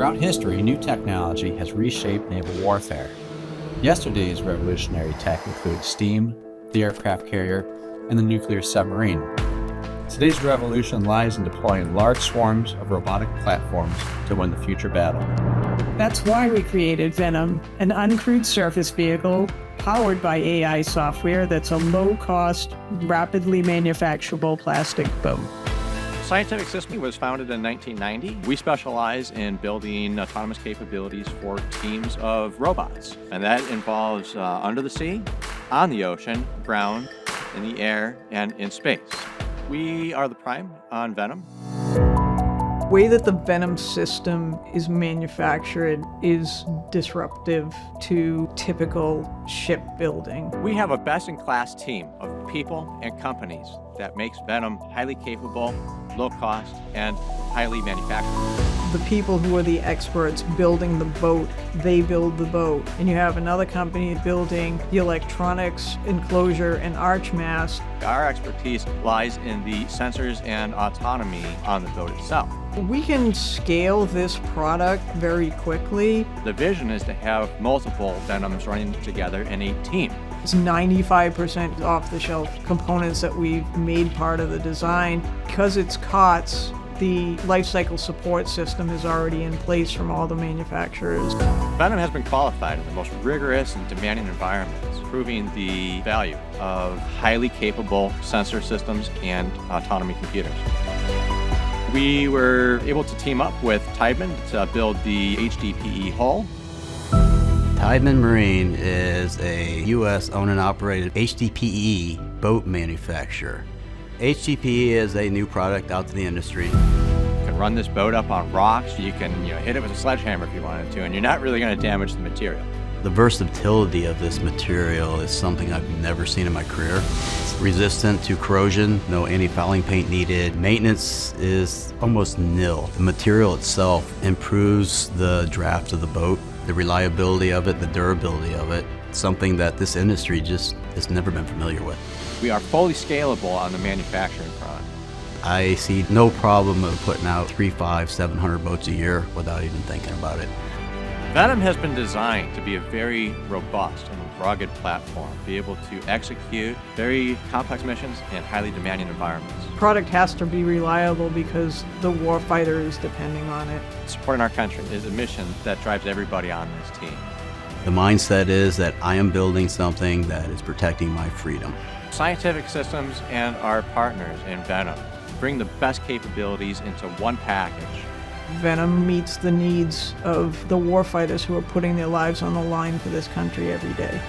Throughout history, new technology has reshaped naval warfare. Yesterday's revolutionary tech includes steam, the aircraft carrier, and the nuclear submarine. Today's revolution lies in deploying large swarms of robotic platforms to win the future battle. That's why we created VENOM, an uncrewed surface vehicle powered by AI software that's a low-cost, rapidly manufacturable plastic boat. Scientific Systems was founded in 1990. We specialize in building autonomous capabilities for teams of robots, and that involves under the sea, on the ocean, ground, in the air, and in space. We are the prime on VENOM. The way that the VENOM system is manufactured is disruptive to typical shipbuilding. We have a best-in-class team of people and companies that makes VENOM highly capable, low cost, and highly manufactured. The people who are the experts building the boat, they build the boat. And you have another company building the electronics, enclosure, and arch mast. Our expertise lies in the sensors and autonomy on the boat itself. We can scale this product very quickly. The vision is to have multiple VENOMs running together in a team. It's 95% off-the-shelf components that we've made part of the design. Because it's COTS, the lifecycle support system is already in place from all the manufacturers. VENOM has been qualified in the most rigorous and demanding environments, proving the value of highly capable sensor systems and autonomy computers. We were able to team up with Tideman to build the HDPE hull. Tideman Marine is a U.S. owned and operated HDPE boat manufacturer. HDPE is a new product out to the industry. You can run this boat up on rocks, you can hit it with a sledgehammer if you wanted to, and you're not really going to damage the material. The versatility of this material is something I've never seen in my career. It's resistant to corrosion, no anti-fouling paint needed. Maintenance is almost nil. The material itself improves the draft of the boat, the reliability of it, the durability of it, something that this industry just has never been familiar with. We are fully scalable on the manufacturing front. I see no problem of putting out 300, 500, 700 boats a year without even thinking about it. VENOM has been designed to be a very robust and rugged platform, be able to execute very complex missions in highly demanding environments. Product has to be reliable because the warfighter is depending on it. Supporting our country is a mission that drives everybody on this team. The mindset is that I am building something that is protecting my freedom. Scientific Systems and our partners in VENOM bring the best capabilities into one package. VENOM meets the needs of the warfighters who are putting their lives on the line for this country every day.